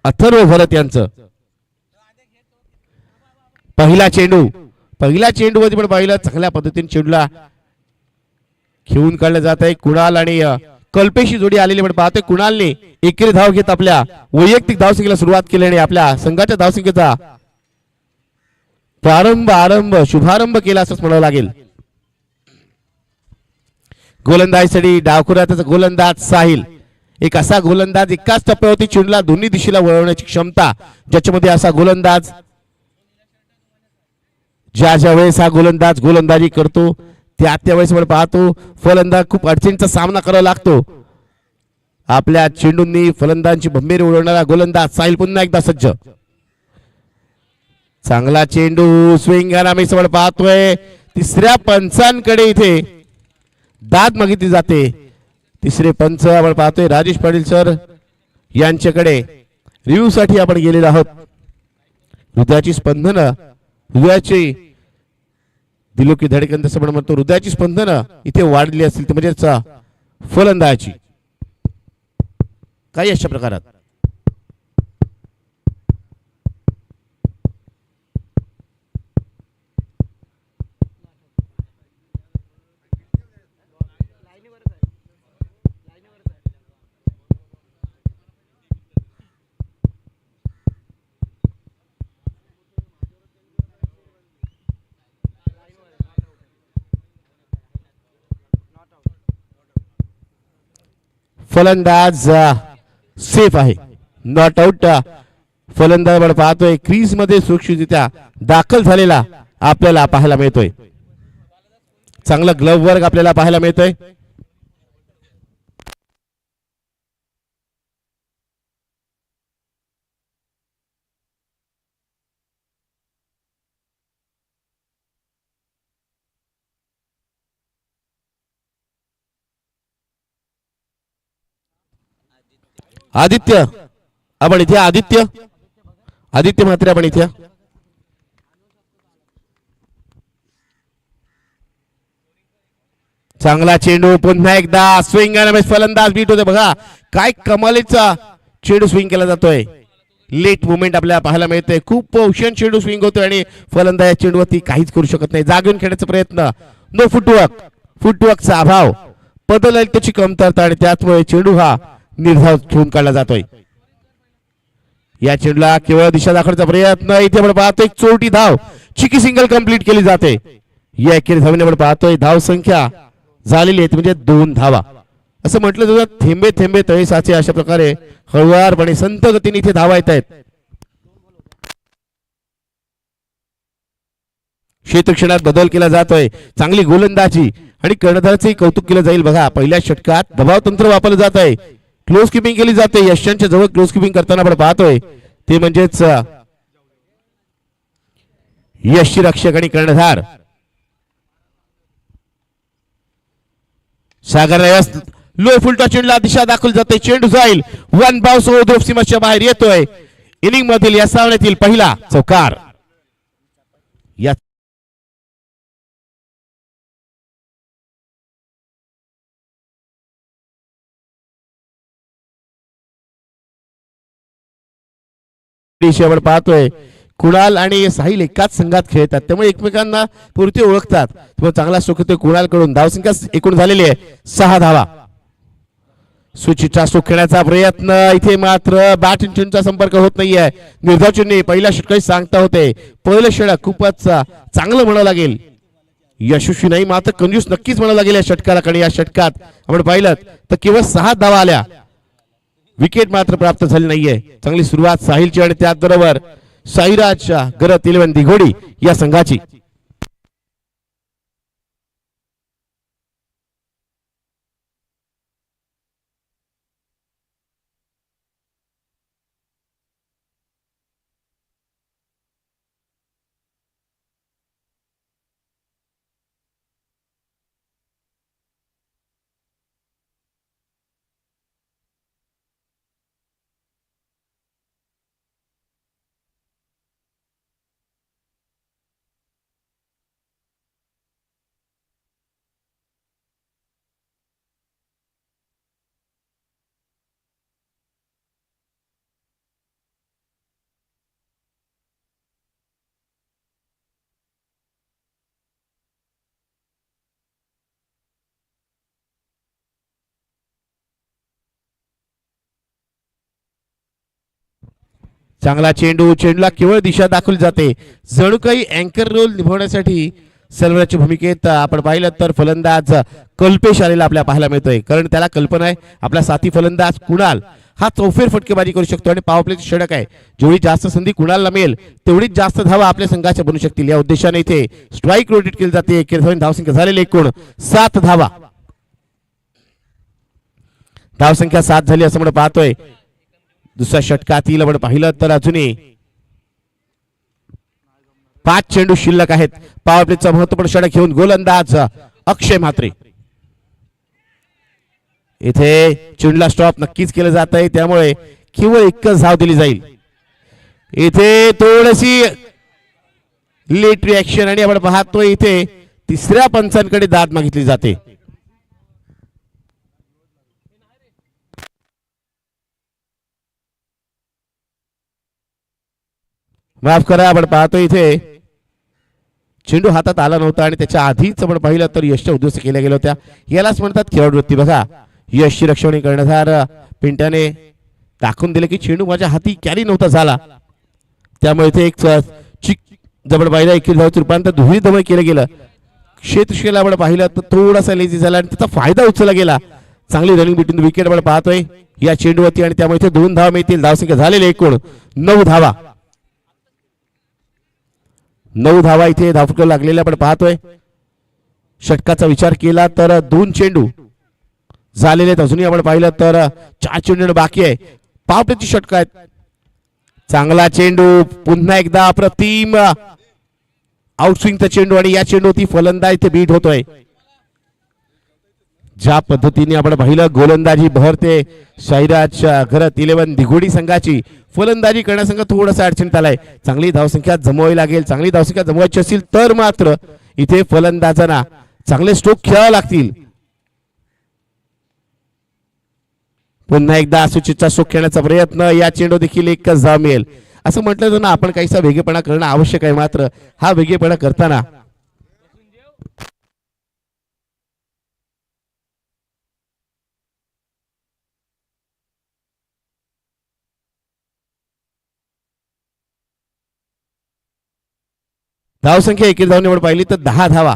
अथर्व भरत यांचं पहिला चेंडू मध्ये पण पाहिलं चांगल्या पद्धतीने चेंडूला खेळून काढलं जात आहे. कुणाल आणि कल्पेशी जोडी आलेली पण पाहतोय. कुणालने एकेरी धाव घेत आपल्या वैयक्तिक धावसंख्येला सुरुवात केली आणि आपल्या संघाच्या धावसंख्येचा शुभारंभ केला असंच म्हणावं लागेल. गोलंदाजीसाठी डावखुराचा गोलंदाज साहिल एक असा गोलंदाज एकाच टप्प्यावरती चेंडूला दोन्ही दिशेला वळवण्याची क्षमता ज्याच्यामध्ये असा गोलंदाज ज्या वेळेस हा गोलंदाजी करतो त्यावेळेस आपण पाहतो फलंदाज खूप अडचणीचा सामना करावा लागतो. आपल्या चेंडूंनी फलंदाजांची भंबेरी उडवणारा गोलंदाज साहिल पुन्हा एकदा सज्ज. चांगला चेंडू स्विंग आम्ही समोर पाहतोय. तिसऱ्या पंचांकडे इथे दाद मागितली जाते. तिसरे पंच आपण पाहतोय राजेश पाटील सर यांच्याकडे रिव्ह्यू साठी आपण गेलेलो आहोत. हृदयाची स्पंदन हृदयाची दिलो की धडकन जसं आपण म्हणतो हृदयाची स्पंदन इथे वाढली असतील तर म्हणजेच फलंदाजी काही अशा प्रकारात फलंदाज सेफ आहे. नॉट आउट फलंदाज आपण पाहतोय क्रीज मध्ये सुरक्षितरित्या दाखल झालेला आपल्याला पाहायला मिळतोय. चांगला ग्लव्ह वर्क आपल्याला पाहायला मिळतोय. आदित्य आपण इथे आदित्य म्हात्रे आपण इथे चांगला चेंडू पुन्हा एकदा स्विंग फलंदाज बीट होते. बघा काय कमालीचा चेंडू स्विंग केला जातोय. लेट मुवमेंट आपल्याला पाहायला मिळते. खूप औषण चेंडू स्विंग होतोय आणि फलंदाज या चेंडूवरती काहीच करू शकत नाही. जागेऊन खेळण्याचा प्रयत्न नो फुटवर्कचा अभाव पदलतेची कमतरता आणि त्याचमुळे चेंडू हा निर्धाव ठेवून काढला जातोय. या चेंडूला केवळ दिशा दाखवण्याचा प्रयत्न इथे आपण पाहतोय. एक चोरटी धाव चिकी सिंगल कंप्लीट केली जाते. या एकेरी धावने आपण पाहतोय धाव संख्या झालेली आहे म्हणजे 2 धावा. असं म्हटलं जातं थेंबे थेंबे तळे साचे अशा प्रकारे हळुवारपणे संत गतीने इथे धावा येत आहेत. क्षेत्रक्षणात बदल केला जातोय. चांगली गोलंदाजी आणि कर्णधाराचे कौतुक केलं जाईल. बघा पहिल्या षटकात दबाव तंत्र वापरलं जात आहे. क्लोज किपिंग केली जाते. यशांच्या जवळ क्लोज किपिंग करताना आपण पाहतोय ते म्हणजेच यशची रक्षक आणि कर्णधार सागर लो फुलटा चेंडूला दिशा दाखल जाते. चेंडू जाईल वन बाउन्स ओव्हर सीमाच्या बाहेर येतोय. इनिंग मधील या सामन्यातील पहिला चौकार. या आपण पाहतोय कुणाल आणि साहिल एकाच संघात खेळतात त्यामुळे एकमेकांना पुरते ओळखतात. चांगला सुख कुणाल कडून धावसंख्या एकूण झालेली आहे 6 धावा. सुचिता सुख खेळण्याचा प्रयत्न इथे मात्र बॅट चेंडूचा संपर्क होत नाहीये. निर्धाव चेंडू पहिल्या षटकात सांगता होते पहिलं षटक खूपच चांगलं म्हणावं लागेल. यशस्वी नाही मात्र कंजूस नक्कीच म्हणावं लागेल या षटकाला. कारण या षटकात आपण पाहिलं तर केवळ 6 धावा आल्या. विकेट मात्र प्राप्त झाली नाहीये. चांगली सुरुवात साहिलची आणि त्याचबरोबर साईराज गरत 11 दिघोडी या संघाची. चांगला चेंडू, चेंडूला केवळ दिशा दाखवली जाते, जणू काही अँकर रोल निभावण्यासाठी सर्वराच्या भूमिकेत आपण पाहिलं तर फलंदाज कल्पेश आलेला आपल्याला पाहायला मिळतोय, कारण त्याला कल्पना आहे आपला साथी फलंदाज कुणाल हा चौफेर फटकेबाजी करू शकतो आणि पॉवर प्लेची षटक आहे, जेवढी जास्त संधी कुणालला मिळेल तेवढीच जास्त धावा आपल्या संघाच्या बनू शकतील. या उद्देशाने इथे स्ट्राईक रोटेट केली जाते. धावसंख्या झालेली एकूण 7 धावा, धावसंख्या 7 झाली असं आपण पाहतोय. दुसऱ्या षटकातील आपण पाहिलं तर अजूनही 5 चेंडू शिल्लक आहेत. पॉवर प्लेचा महत्वपूर्ण षटक घेऊन गोलंदाज अक्षय म्हात्रे. इथे चेंडूला स्टॉप नक्कीच केलं जात आहे, त्यामुळे केवळ एकच धाव दिली जाईल. इथे थोडीशी लेट रिॲक्शन आणि आपण पाहतोय इथे तिसऱ्या पंचांकडे दाद मागितली जाते. माफ करा, आपण पाहतो इथे चेंडू हातात आला नव्हता आणि त्याच्या आधीच आपण पाहिलं तर यशच्या उद्ध्वस्त केल्या गेल्या होत्या. यालाच म्हणतात खेळाडू वृत्ती. बघा, यशची रक्षण कर्णधार पिंट्याने दाखवून दिले की चेंडू माझ्या हाती कॅरी नव्हता झाला, त्यामुळे इथे एक जबड पाहिलं 21 धावांचं रूपांतर दुहेरी धावा केलं गेलं. क्षेत्रक्षेला आपण पाहिलं तर थोडासा लेझी झाला आणि त्याचा फायदा उचलला गेला. चांगली रनिंग बिटवीन द विकेट आपण पाहतोय या चेंडूवरती आणि त्यामुळे इथे 2 धावा मिळतील. धावसंख्या झालेली एकूण 9 धावा. 9 धावा इथे धावफटका लागलेल्या आपण पाहतोय. षटकाचा विचार केला तर 2 चेंडू झालेले आहेत. अजूनही आपण पाहिलं तर 4 चेंडू बाकी आहे. पॉवर प्लेची षटक आहेत. चांगला चेंडू, पुन्हा एकदा अप्रतिम आउटस्विंगचा चेंडू आणि या चेंडूवरती फलंदाज इथे बीट होतोय. ज्या पद्धतीने आपण पाहिलं गोलंदाजी बहरते शाहिराज घरात 11 दिघोडी संघाची फलंदाजी करण्यासंघ थोडासा अडचणीत आलाय. चांगली धावसंख्या जमवावी लागेल. चांगली धावसंख्या जमवायची असेल तर मात्र इथे फलंदाजांना चांगले स्ट्रोक खेळावे लागतील. पुन्हा एकदा सुचितचा स्ट्रोक खेळण्याचा प्रयत्न. या चेंडू देखील एकच धाव मिळेल. असं म्हटलं तर ना आपण काहीसा वेगळेपणा करणं आवश्यक आहे, मात्र हा वेगळेपणा करताना धावसंख्या एकेरी धाव निवड पाहिली तर 10 धावा.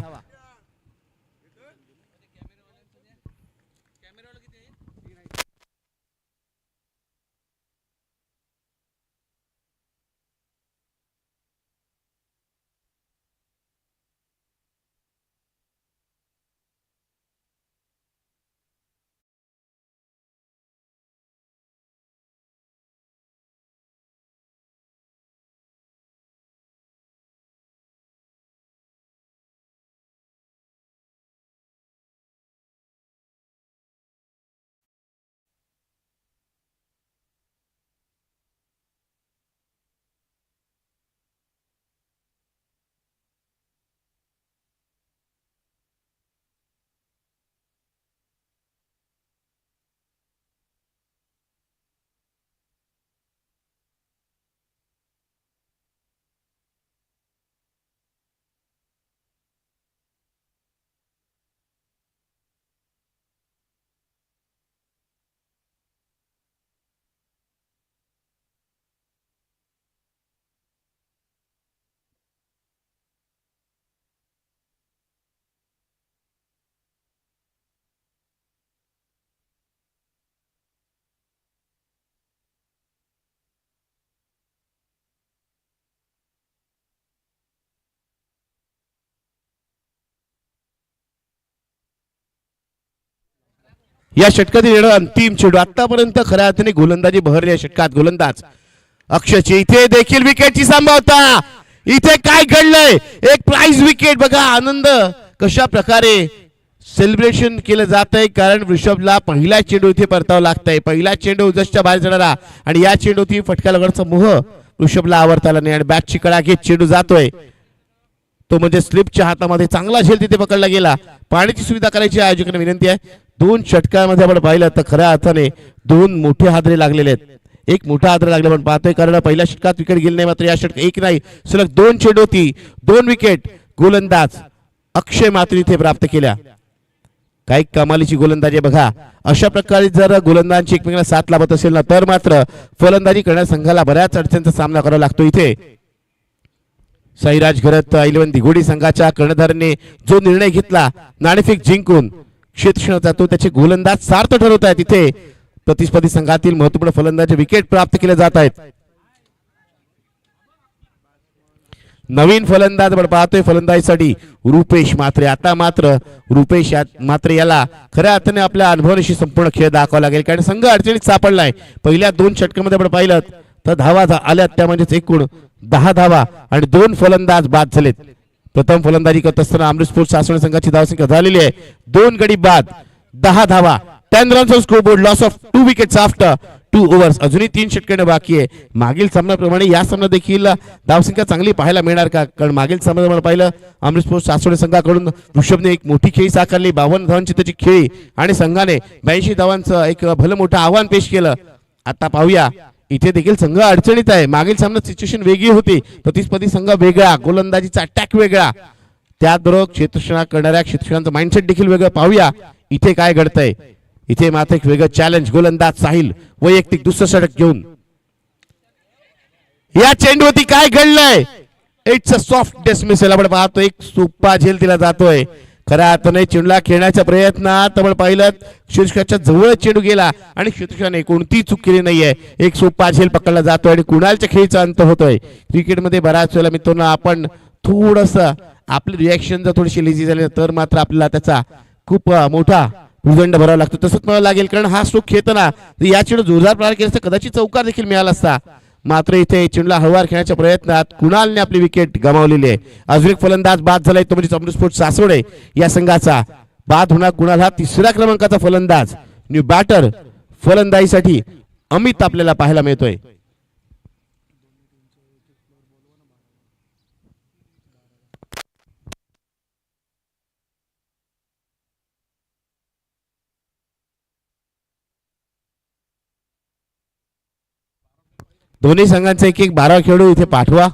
या षटकातील येणारा अंतिम चेंडू. आतापर्यंत खऱ्या अर्थाने गोलंदाजी बहरली षटकात. गोलंदाज अक्षयची इथे देखील विकेटची संभावना. इथे काय घडलंय, एक प्राइज विकेट. बघा आनंद कशा प्रकारे सेलिब्रेशन केलं जात आहे, कारण ऋषभला पहिला चेंडू इथे परतावा लागतंय. पहिला चेंडू जस्टच्या बाहेर जाणारा आणि या चेंडूची फटका लागण्याचा मोह ऋषभला आवडता आला नाही आणि बॅटची कळा घेत चेंडू जातोय तो म्हणजे स्लिपच्या हातामध्ये. चांगला झेल तिथे पकडला गेला. पाण्याची सुविधा करायची आयोजकांना विनंती आहे. 2 षटकामध्ये आपण पाहिलं तर खऱ्या अर्थाने 2 मोठे हादरे लागलेले आहेत. एक मोठा हादरा लागला आपण पाहतोय, कारण पहिल्या षटकात विकेट गेली नाही, मात्र या षटकात एक नाही सलग 2 चेंडू होती. 2 विकेट गोलंदाज अक्षय म्हात्रे इथे प्राप्त केल्या. काही कमालीची गोलंदाजी बघा. अशा प्रकारे जर गोलंदाजांची एकमेकांना साथ लाभत असेल ना तर मात्र फलंदाजी करण्यास संघाला बऱ्याच अडचणींचा सामना करावा लागतो. इथे साईराज घरत 11 दिघोडी संघाच्या कर्णधाराने जो निर्णय घेतला नाणेफेक जिंकून क्षेत्ररक्षणाचा तो त्याचे गोलंदाज सार्थ ठरवत आहेत. इथे प्रतिस्पर्धी संघातील महत्वपूर्ण फलंदाज विकेट प्राप्त केले जात आहेत. नवीन फलंदाज आपण पाहतोय फलंदाजीसाठी रुपेश म्हात्रे. आता मात्र रुपेश म्हात्रे याला खऱ्या अर्थाने आपल्या अनुभवाशी संपूर्ण खेळ दाखवावा लागेल कारण संघ अडचणीत सापडलाय. पहिल्या 2 षटकामध्ये आपण पाहिलं तर धावा आल्यात त्या म्हणजेच एकूण 10 धावा आणि 2 फलंदाज बाद झालेत. प्रथम फलंदाजी करत असताना अमृत स्पोर्ट्स सासवड संघाची धावसंख्या झालेली आहे 2 गडी बाद 10 धावा 10 runs on scoreboard loss of 2 wickets after 2 overs. अजूनही 3 षटके बाकी आहे. मागील सामन्याप्रमाणे या सामन्यात देखील धावसंख्या चांगली पाहायला मिळणार का कारण मागील सामन्यात आपण पाहिलं अमृत स्पोर्ट्स सासवड संघाकडून ऋषभने एक मोठी खेळी साकारली 52 धावांची त्याची खेळी आणि संघाने 82 धावांचं एक भलं मोठं आव्हान पेश केलं. आता पाहूया इथे देखील संघ अडचणीत आहे. मागील सामन्यात सिच्युएशन वेगळी होती. प्रतिस्पर्धी संघ वेगळा गोलंदाजीचा अटॅक वेगळा त्याचबरोबर क्षेत्ररक्षणा करणाऱ्या क्षेत्ररक्षकांचं माइंडसेट देखील वेगळं. पाहूया इथे काय घडतंय. इथे मात्र एक वेगळं चॅलेंज गोलंदाज साहिल वैयक्तिक दुसरं षटक घेऊन या चेंडूवरती काय घडलंय. It's a soft dismissal. आपण पाहतो एक सोपा झेल दिला जातोय. खऱ्या अर्थाने चेंडूला खेळण्याच्या प्रयत्नात आपण पाहिलं शीर्षकाच्या जवळ चेंडू गेला आणि क्षेत्ररक्षकाने कोणती चूक केली नाहीये. एक सोपा झेल पकडला जातोय आणि कुणालच्या खेळीचा अंत होतोय. क्रिकेटमध्ये बऱ्याच वेळेला मित्रांनो आपण थोडस आपली रिॲक्शन जर थोडीशी लेझी झाली तर मात्र आपल्याला त्याचा खूप मोठा भूदंड भरावा लागतो. तसंच मला लागेल कारण हा स्ट्रोक खेळताना या चेंडू जोरदार प्रहार केला असता कदाचित चौकार देखील मिळाला असता. मात्र इथे चेंडूला हळूवार खेळण्याच्या प्रयत्नात कुणालने आपली विकेट गमावलेली आहे. अजून एक फलंदाज बाद झालाय तो म्हणजे अमृत स्पोर्ट्स सासवडे या संघाचा. बाद होणार कुणाल हा 3ऱ्या क्रमांकाचा फलंदाज. न्यू बॅटर फलंदाजीसाठी अमित आपल्याला पाहायला मिळतोय. दोन्ही संघांचा एक 12 खेळाडू इथे पाठवा.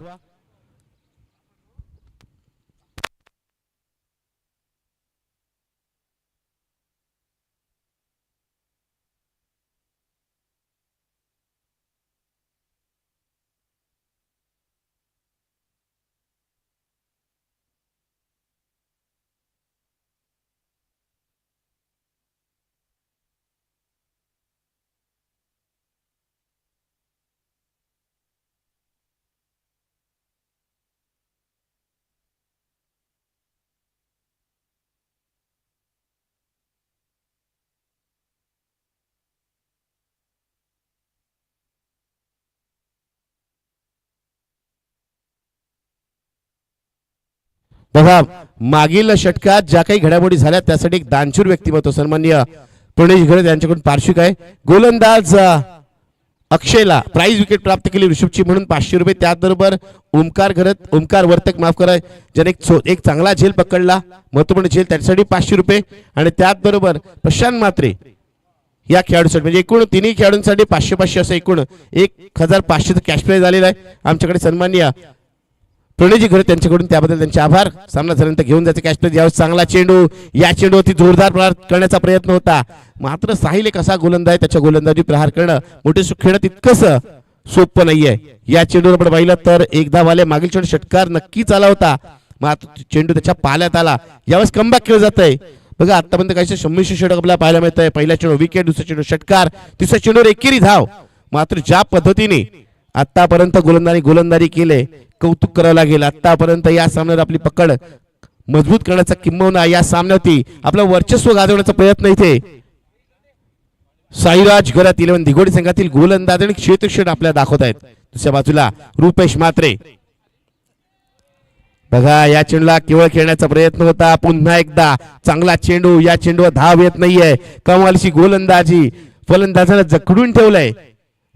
बघा मागील षटकात ज्या काही घडामोडी झाल्या त्यासाठी एक दानशूर व्यक्तिमत्व सन्माननीय प्रणेश घरत यांच्याकडून पार्श्विक आहे. गोलंदाज अक्षयला प्राइज विकेट प्राप्त केली ऋषभची म्हणून 500 रुपये. त्याचबरोबर ओमकार वर्तक माफ करा ज्याने एक चांगला झेल पकडला महत्वपूर्ण झेल त्यासाठी 500 रुपये आणि त्याचबरोबर प्रशांत म्हात्रे या खेळाडूसाठी म्हणजे एकूण तिन्ही खेळाडूंसाठी 500 असं एकूण 1500 कॅश प्राइज आलेला आहे. आमच्याकडे सन्माननीय प्रणयजी घरत त्यांच्याकडून त्याबद्दल त्यांचे आभार. सामना झाल्यानंतर घेऊन जायचे कॅश प्राइज. यावेळेस चांगला चेंडू या चेंडूवरती जोरदार प्रहार करण्याचा प्रयत्न होता मात्र साहिल एक असा गोलंदाज त्याच्या गोलंदाजी प्रहार करणं मोठे खेळणं तितकंच सोपं नाहीये. या चेंडूवर आपण पाहिलं तर एकदा वाले मागील चेंडू षटकार नक्कीच आला होता मात्र चेंडू त्याच्या पाल्यात आला. यावेळेस कमबॅक केलं जात आहे. बघा आतापर्यंत काही 100 षटक आपल्याला पाहायला मिळत आहे. पहिला चेंडू विकेट दुसरा चेंडू षटकार तिसऱ्या चेंडूवर एकेरी धाव. मात्र ज्या पद्धतीने आतापर्यंत गोलंदाजी केले कौतुक करावं लागेल. आतापर्यंत या सामन्यावर आपली पकड मजबूत करण्याचा किंबहुना या सामन्यावरती आपलं वर्चस्व गाजवण्याचा प्रयत्न इथे साईराज घरात 11 दिघोडी संघातील गोलंदाज आणि क्षेत्ररक्षण आपल्याला दाखवत आहेत. दुसऱ्या बाजूला रुपेश म्हात्रे. बघा या चेंडूला केवळ खेळण्याचा प्रयत्न होता. पुन्हा एकदा चांगला चेंडू या चेंडूवर धाव येत नाहीये. कमालीची गोलंदाजी फलंदाजाला जखडून ठेवलंय.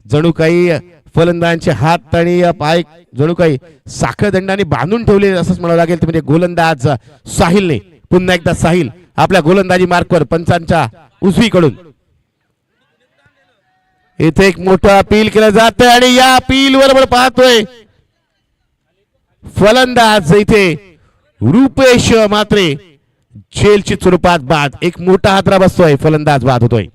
जणू काही फलंदाजांचे हात आणि पाय जणू काही साखळदंडाने बांधून ठेवले असंच म्हणावं लागेल. म्हणजे गोलंदाज साहिलने पुन्हा एकदा साहिल आपल्या गोलंदाजी मार्कवर पंचांच्या उजवीकडून इथे एक मोठा अपील केलं जात आणि या अपील वर पाहतोय फलंदाज इथे रुपेश म्हात्रे झेलची स्वरूपात बाद. एक मोठा हादरा बसतोय, फलंदाज बाद होतोय.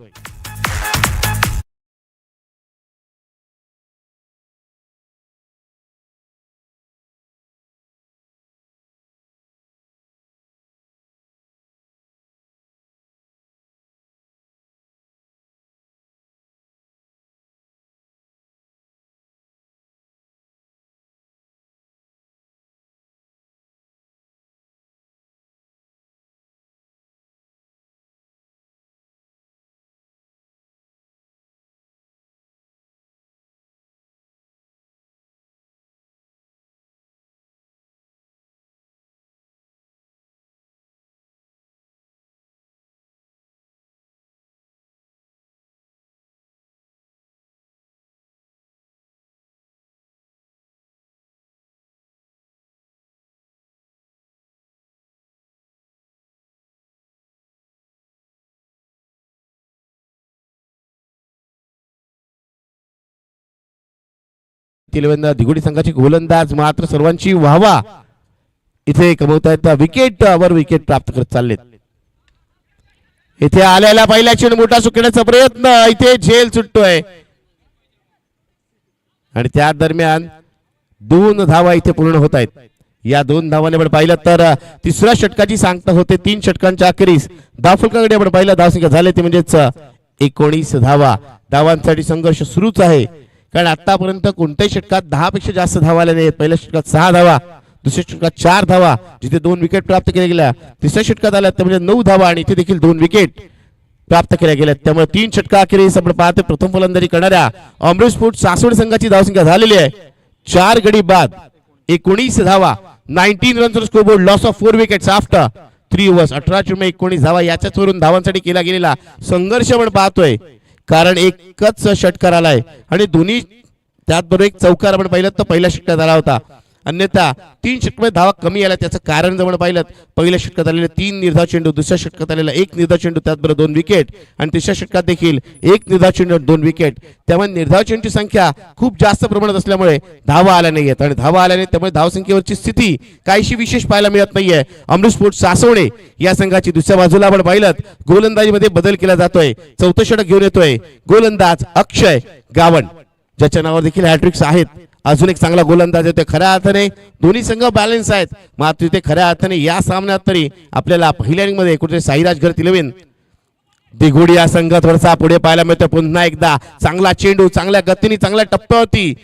दिघोडी संघाची गोलंदाज मात्र सर्वांची वाहवा इथे कमवतायत. विकेट वर विकेट प्राप्त करत चाललेत. इथे आलेला पहिला चेंडू मोठा सुटण्याचा प्रयत्न, इथे झेल सुटतोय आणि त्या दरम्यान 2 धावा इथे पूर्ण होत आहेत. या 2 धावांनी आपण पाहिलं तर तिसऱ्या षटकाची सांगता होते. 3 षटकांच्या अखेरीस धावफलकाकडे आपण पाहिलं धावसंख्या झाले ते म्हणजेच 19 धावा. धावांसाठी संघर्ष सुरूच आहे, कारण आतापर्यंत कोणत्याही षटकात 10 पेक्षा जास्त धावा आल्या नाहीत. पहिल्या षटकात 6 धावा, दुसऱ्या षटकात 4 धावा, जिथे 2 विकेट प्राप्त केल्या गेल्या. तिसऱ्या षटकात आल्या म्हणजे 9 धावा आणि इथे देखील 2 विकेट प्राप्त केल्या गेल्या. त्यामुळे 3 षटकाअखेरीस आपण पाहतो प्रथम फलंदाजी करणाऱ्या अमृत स्पोर्ट सासवड संघाची धावसंख्या झालेली आहे 4 गडी बाद, 19 धावा, 19 runs on scoreboard, loss of 4 wickets after 3 overs. 18 धावा. याच्याच वरून धावांसाठी केला गेलेला संघर्ष आपण पाहतोय, कारण एकच षटकार आलाय आणि दोन्ही त्याचबरोबर एक चौकार आपण पाहिलं तर पहिल्या षटकात आला होता. अन्यथा 3 षटकामध्ये धावा कमी आल्या. त्याचं कारण जर पाहिलं पहिल्या षटकात आलेले 3 निर्धाव चेंडू, दुसऱ्या षटकात आलेला 1 निर्धाव चेंडू, त्याचबरोबर 2 विकेट आणि तिसऱ्या षटकात देखील 1 निर्धाव चेंडू 2 विकेट. त्यामुळे निर्धाव चेंडूची संख्या खूप जास्त प्रमाणात असल्यामुळे धावा आल्या नाहीयेत आणि धावा आल्या नाहीत त्यामुळे धावसंख्येवरची स्थिती काहीशी विशेष पाहायला मिळत नाहीये. अमृत स्पोर्ट सासवडे या संघाची दुसऱ्या बाजूला आपण पाहिलं गोलंदाजीमध्ये बदल केला जातोय. 4थं षटक घेऊन येतोय गोलंदाज अक्षय गावण, ज्याच्या नावावर देखील हॅट्रिक्स आहेत. अजून एक चांगला गोलंदाज येतोय. खऱ्या अर्थाने दोन्ही संघ बॅलन्स आहेत, मात्र इथे खऱ्या अर्थाने या सामन्यात तरी आपल्याला पहिल्या इनिंग मध्ये कुठे साईराज घर 11 दिघोडी या संघात वरचा पुढे पाहायला मिळतोय. पुन्हा एकदा चांगला चेंडू, चांगल्या गतीने, चांगल्या टप्प्यावरती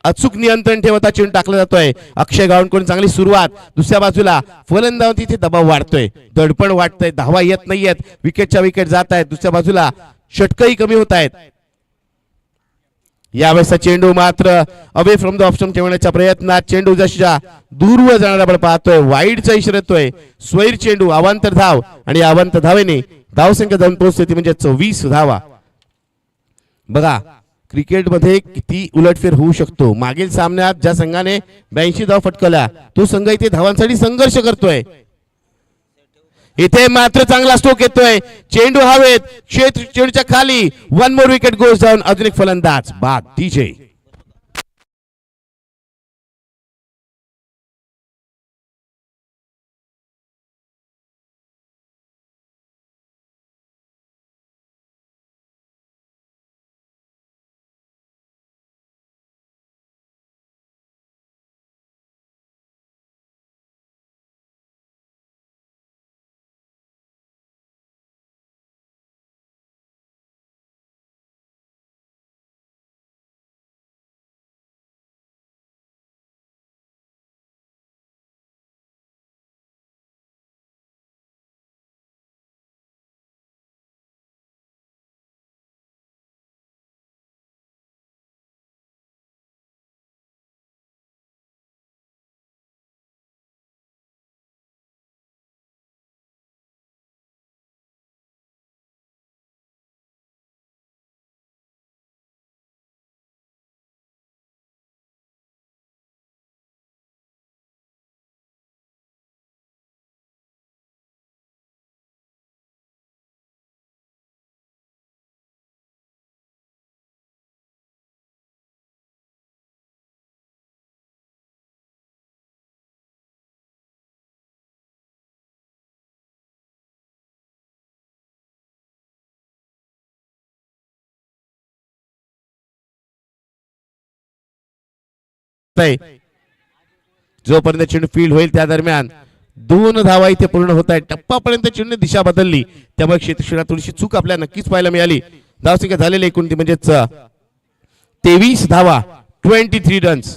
अचूक नियंत्रण ठेवता चेंडू टाकला जातोय. अक्षय गावणकडून चांगली सुरुवात. दुसऱ्या बाजूला फलंदाजी इथे दबाव वाढतोय, दडपण वाढतंय, धावा येत नाहीयेत, विकेटच्या विकेट जात आहेत. दुसऱ्या बाजूला षटकही कमी होत आहेत. यावेळेसचा चेंडू मात्र अवे फ्रॉम द ऑप्शन ठेवण्याच्या प्रयत्नात चेंडू जशा दूरवर जाणारा आपण पाहतोय. वाईडचा इशारा येतोय. स्वैर चेंडू, अवांतर धाव आणि अवांतर धावेने धावसंख्या जाऊन पोहोचते म्हणजे 24 धावा. बघा क्रिकेटमध्ये किती उलटफेर होऊ शकतो. मागील सामन्यात ज्या संघाने 82 धाव फटकवल्या तो संघ इथे धावांसाठी संघर्ष करतोय. इथे मात्र चांगला स्ट्रोक येतोय. चेंडू हवेत, क्षेत्र चेंडूच्या खाली. 1 मोर विकेट गोज डाऊन. अजून एक फलंदाज बाद. DJ जोपर्यंत चेंडू फील्ड होईल त्या दरम्यान 2 धावा इथे पूर्ण होत आहेत. टप्पापर्यंत चेंडूने दिशा बदलली त्यामुळे क्षेत्रक्षणात थोडीशी चूक आपल्याला नक्कीच पाहायला मिळाली. धावसंख्या झालेली एकूण ती म्हणजेच 23 धावा 23 रन्स.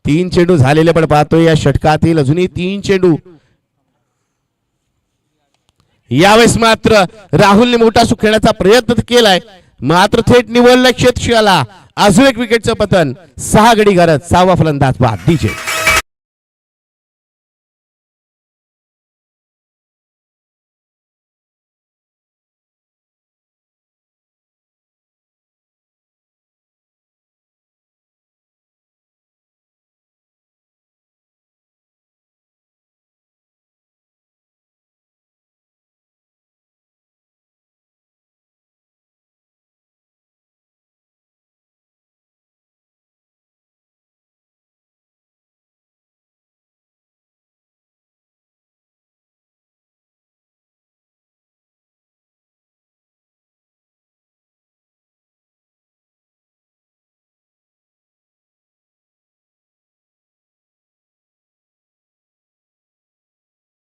3 चेंडू झालेले पण पाहतोय या षटकातील अजूनही 3 चेंडू. यावेळेस मात्र राहुलने मोठा सुख खेळण्याचा प्रयत्न केलाय मात्र थेट निवडलं क्षेत्रक्षणाला. अजून एक विकेटचं पतन. 6 गडी गरज. 6वा फलंदाज बाद डीजे.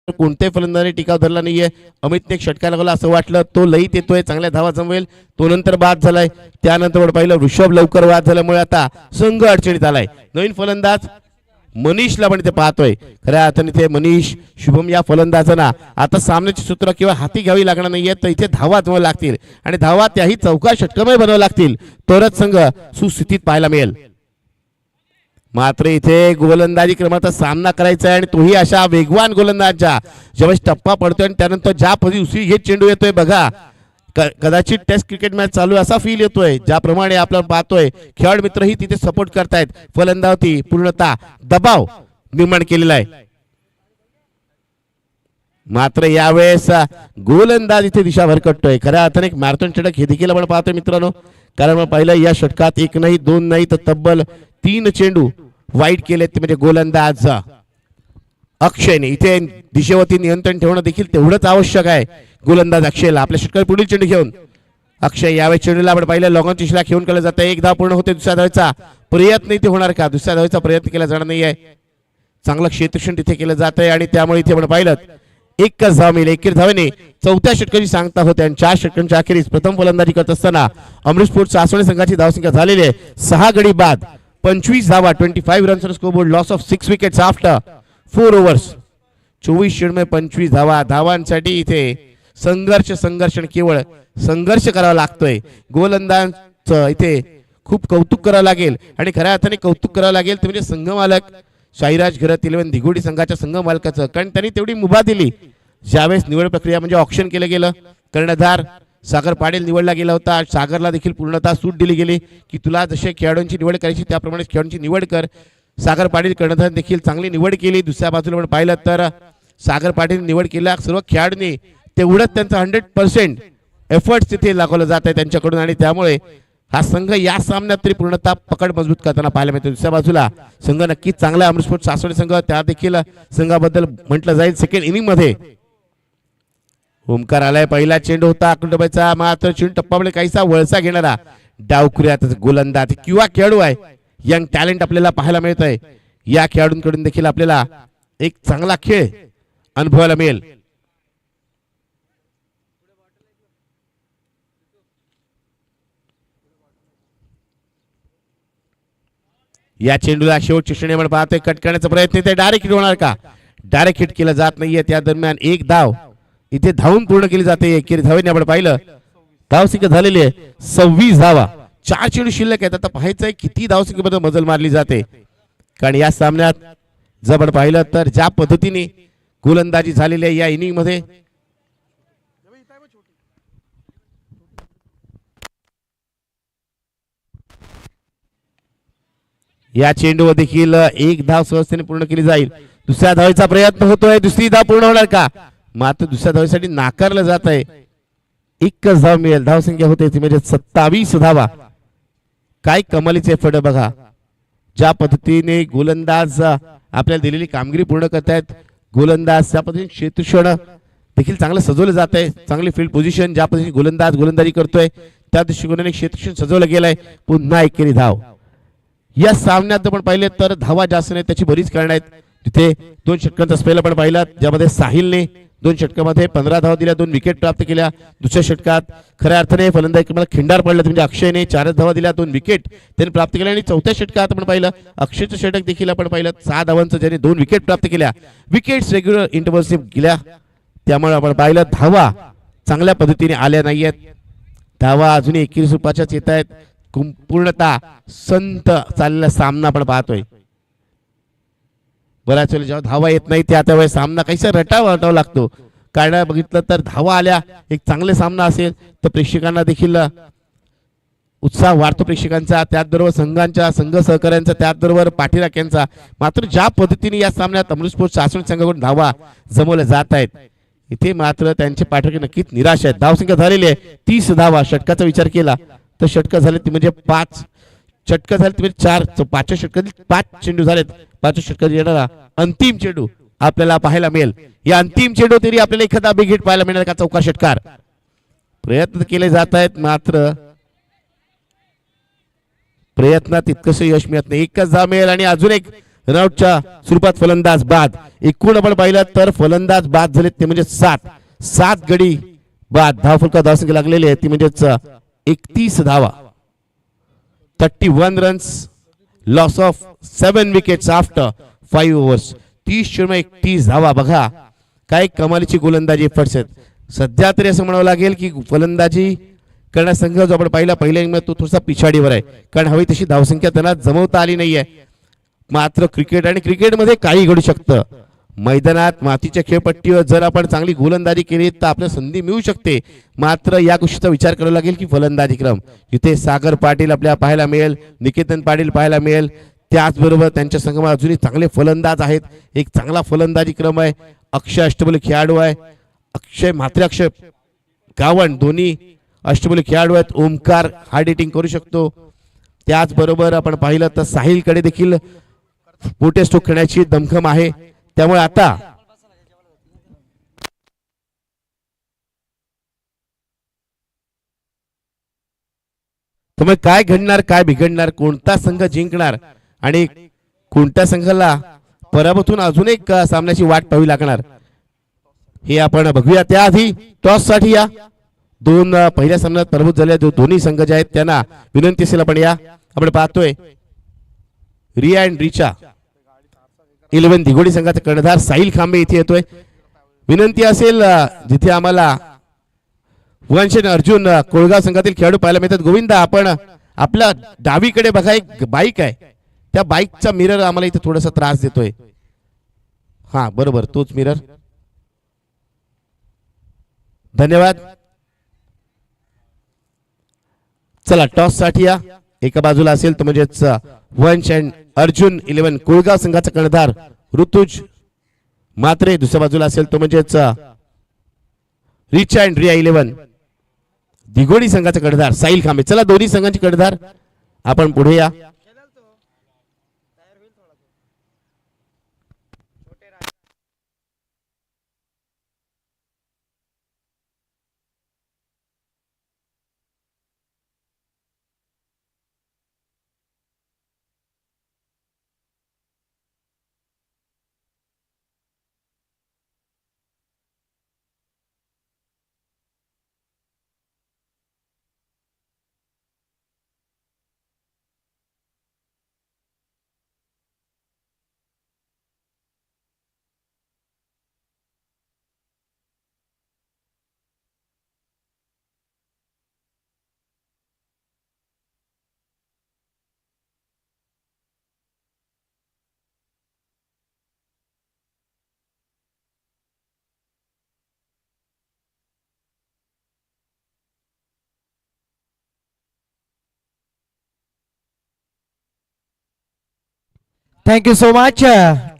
कोणत्याही फलंदाजाने टिकाव धरला नाहीये. अमितने एक षटकार लागला असं वाटलं. तो लईत येतोय. चांगल्या धावा जमवेल. तो नंतर बाद झालाय. त्यानंतर पाहिलं ऋषभ लवकर बाद झाल्यामुळे आता संघ अडचणीत आलाय. नवीन फलंदाज मनीषला पण इथे पाहतोय. खऱ्या अर्थाने इथे मनीष शुभम या फलंदाजांना आता सामन्याची सूत्र किंवा हाती घ्यावी लागणार नाहीये. तर इथे धावा जमाव्या लागतील आणि धावा त्याही चौका षटकमय बनवाव्या लागतील तरच संघ सुस्थितीत पाहायला मिळेल. मात्र इथे गोलंदाजी क्रमाचा सामना करायचा आहे आणि तोही अशा वेगवान गोलंदाजाच्या ज्यावेळेस टप्पा पडतोय आणि त्यानंतर ज्या पदी उसळी घेत चेंडू येतोय बघा. कदाचित टेस्ट क्रिकेट मॅच चालू असा फील येतोय. ज्याप्रमाणे आपण पाहतोय खेळाडू मित्रही तिथे सपोर्ट करतायत. फलंदाजी पूर्णतः दबाव निर्माण केलेला आहे. मात्र यावेळेस गोलंदाज इथे दिशा भरकटतोय. खऱ्या अर्थाने एक मॅरेथॉन षटक हे देखील आपण पाहतोय मित्रांनो. कारण आपण पाहिलं या षटकात 1 नाही 2 नाही तर तब्बल 3 चेंडू वाईट केलेत. ते म्हणजे गोलंदाज अक्षयने. इथे दिशेवरती नियंत्रण ठेवणं देखील तेवढंच आवश्यक आहे. गोलंदाज अक्षयला आपल्या षटकार पुढील चेंडू घेऊन अक्षय यावेळेस चेंडूला आपण पाहिलं लॉंग दिशेला घेऊन केलं जातं. 1 धाव पूर्ण होते. दुसऱ्या धावेचा प्रयत्न इथे होणार का? दुसऱ्या धावेचा प्रयत्न केला जाणार नाहीये. चांगलं क्षेत्ररक्षण तिथे केलं जात आहे आणि त्यामुळे इथे आपण पाहिलं 1च धाव मिळेल. 1 धावेने 4थ्या षटकाची सांगता होते आणि 4 षटकांच्या अखेरीस प्रथम फलंदाजी करत असताना अमृत स्पोर्ट्स सासवड संघाची धावसंख्या झालेली आहे 6 गडी बाद 25 धावा 25 runs scoreboard. Loss of 6 wickets after 4 overs. 24 चेंडूमध्ये 25 धावा. धावांसाठी इथे संघर्ष केवळ संघर्ष करावा लागतोय. गोलंदाज इथे खूप कौतुक करावं लागेल आणि खऱ्या अर्थाने कौतुक करावं लागेल ते म्हणजे संघ मालक शाहिराज घरत 11 दिघोडी संघाच्या संघ मालकाचं. कारण त्यांनी तेवढी मुभा दिली. ज्यावेळेस निवड प्रक्रिया म्हणजे ऑप्शन केलं गेलं कर्णधार सागर पाटील निवडला गेला होता. सागरला देखील पूर्णतः सूट दिली गेली की तुला जसे खेळाडूंची निवड करायची त्याप्रमाणे खेळाडूंची निवड कर. सागर पाटील कर्णधार देखील चांगली निवड केली. दुसऱ्या बाजूला आपण पाहिलं तर सागर पाटील निवड केल्या सर्व खेळाडूंनी तेवढंच त्यांचं 100% एफर्ट्स तिथे लागवलं जात आहे त्यांच्याकडून आणि त्यामुळे हा संघ या सामन्यात तरी पूर्णतः पकड मजबूत करताना पाहायला मिळतो. दुसऱ्या बाजूला संघ नक्कीच चांगला अमृत स्पोर्ट्स सासवड संघ त्या देखील संघाबद्दल म्हटलं जाईल. सेकंड इनिंग मध्ये ओमकार आलाय. पहिला चेंडू होता अकुंडबाईचा. मात्र चेंडू टप्पामध्ये काहीसा वळसा घेणारा डावखुऱ्यात गोलंदाज किंवा खेळाडू आहे. यंग टॅलेंट आपल्याला पाहायला मिळत आहे. या खेळाडूंकडून देखील आपल्याला एक चांगला खेळ अनुभवायला मिळेल. या चेंडूला शेवटची श्रेणी आपण पाहतोय कट करण्याचा प्रयत्न इथे डायरेक्ट हिट होणार का? डायरेक्ट हिट केला जात नाहीये. त्या दरम्यान 1 धाव इथे धावून पूर्ण केली जाते. एकेरी धावेने आपण पाहिलं धावसंख्या झालेली आहे 26 धावा. 4 चेंडू शिल्लक आहेत. आता पाहायचं आहे किती धावसंख्येमध्ये मजल मारली जाते. कारण या सामन्यात जर आपण पाहिलं तर ज्या पद्धतीने गोलंदाजी झालेली आहे या इनिंग मध्ये या चेंडूवर देखील 1 धाव सहजतेने पूर्ण केली जाईल. दुसऱ्या धावेचा प्रयत्न होतोय. दुसरी धाव पूर्ण होणार का? मात्र दुसऱ्या धावेसाठी नाकारलं जात आहे. 1च धाव मिळेल. धावसंख्या होते ती म्हणजे 27 धावा. काय कमालीचे फड बघा. ज्या पद्धतीने गोलंदाज आपल्याला दिलेली कामगिरी पूर्ण करतायत. गोलंदाज त्या पद्धतीने क्षेत्ररक्षण देखील चांगलं सजवलं जात आहे. चांगली फील्ड पोझिशन ज्या पद्धतीने गोलंदाज गोलंदाजी करतोय त्या दृष्टिकोनाने क्षेत्ररक्षण सजवलं गेलंय. पुन्हा एकेरी धाव या सामन्यात आपण पाहिले तर धावा जास्त नाही त्याची बरीच कारण आहेत. तिथे 2 षटकांचा स्पेल आपण पाहिला ज्यामध्ये साहिलने 2 षटकामध्ये 15 धावा दिल्या, 2 विकेट प्राप्त केल्या. दुसऱ्या षटकात खऱ्या अर्थाने फलंदाजी मला खिंडार पडला म्हणजे अक्षयने 4 धावा दिल्या, 2 विकेट त्याने प्राप्त केल्या. आणि चौथ्या षटकात आपण पाहिलं अक्षयचं षटक देखील आपण पाहिलं 6 धावांचं ज्याने 2 विकेट प्राप्त केल्या. विकेट्स रेग्युलर इंटरव्हल्स गेल्या त्यामुळे आपण पाहिलं धावा चांगल्या पद्धतीने आल्या नाहीयेत. धावा अजूनही 21 रुपयाच्याच येत आहेत. पूर्णतः संत चाललेला सामना आपण पाहतोय. बऱ्याच वेळेला जेव्हा धावा येत नाही त्या वेळेस सामना काहीसा रटावा लागतो. कारण बघितलं तर धावा आल्या एक चांगले सामना असेल तर प्रेक्षकांना देखील उत्साह वाढतो प्रेक्षकांचा, त्याचबरोबर संघांच्या संघ सहकाऱ्यांचा, त्याचबरोबर पाठीराख्यांचा. मात्र ज्या पद्धतीने या सामन्यात अमृत स्पोर्ट्स सासवड संघाकडून धावा जमवल्या जात आहेत इथे मात्र त्यांचे पाठीराखे नक्कीच निराश आहेत. धावसंख्या झालेली आहे 30 धावा. षटकाचा विचार केला तर षटक झाले ती म्हणजे 5 षटक झाले म्हणजे 4. 5 षटकातील 5 चेंडू झालेत. 5 षटकात येणारा अंतिम चेंडू आपल्याला पाहायला मिळेल. या अंतिम चेंडू तरी आपल्याला एखादा बिग हिट पाहायला मिळेल का चौकार षटकार. प्रयत्न केले जात आहेत मात्र प्रयत्नात तितकंसं यश मिळत नाही. एकच धाव मिळेल आणि अजून एक रनआउटच्या स्वरूपात फलंदाज बाद. एकूण आपण पाहिलं तर फलंदाज बाद झाले ते म्हणजे 7 गडी बाद. धावफलका धावसंख्या लागलेली आहे ती म्हणजेच 31 धावा. 31 runs loss of 7 wickets after 5 overs. 30 धावा. बघा काय कमालीची गोलंदाजी एफर्ट्स आहेत. सध्या तरी असं म्हणावं लागेल की फलंदाजी करण्याचा संघ जो आपण पाहिला पहिल्या तो थोडासा पिछाडीवर आहे कारण हवी तशी धावसंख्या त्यांना जमवता आली नाहीये. मात्र क्रिकेट आणि क्रिकेटमध्ये काही घडू शकतं. मैदानात मातीच्या खेळपट्टीवर जर आपण चांगली गोलंदाजी केली तर आपल्याला संधी मिळू शकते. मात्र या गोष्टीचा विचार करावा लागेल की फलंदाजी क्रम जिथे सागर पाटील आपल्याला पाहायला मिळेल, निकेतन पाटील पाहायला मिळेल, त्याचबरोबर त्यांच्या संघामध्ये अजूनही चांगले फलंदाज आहेत. एक चांगला फलंदाजी क्रम आहे. अक्षय अष्टबली खेळाडू आहे. अक्षय गावण दोन्ही अष्टबली खेळाडू आहेत. ओमकार हार्ड हिटिंग करू शकतो. त्याचबरोबर आपण पाहिलं तर साहिलकडे देखील मोठे स्ट्रोक खेळण्याची दमखम आहे. त्यामुळे आता काय घडणार, काय बिघडणार, कोणता संघ जिंकणार आणि कोणत्या संघाला पराभूतून अजून एक सामन्याची वाट पाहावी लागणार हे आपण बघूया. त्याआधी टॉस साठी या 2 पहिल्या सामन्यात पराभूत झाले दोन्ही संघ जे आहेत त्यांना विनंती असेल आपण या. आपण पाहतोय रिया अँड रिचा 11 दिघोडी संघाचा कर्णधार साहिल खांबे इथे येतोय. विनंती असेल जिथे आम्हाला वंश अर्जुन कोळगाव संघातील खेळाडू पाहायला मिळतात. गोविंदा आपण आपल्या डावीकडे बघा एक बाईक आहे त्या बाईकचा मिरर आम्हाला इथे थोडासा त्रास देतोय. हा बरोबर तोच मिरर. धन्यवाद. चला टॉस साठी या. एका बाजूला असेल तो म्हणजेच वंश अँड अर्जुन 11 कोळगाव संघाचा कर्णधार ऋतुज मात्रे. दुसऱ्या बाजूला असेल तो म्हणजेच रिचा अँड रिया 11 दिघोडी संघाचा कर्णधार साहिल खांबे. चला दोन्ही संघांचे कर्णधार आपण पुढे या. Thank you so much.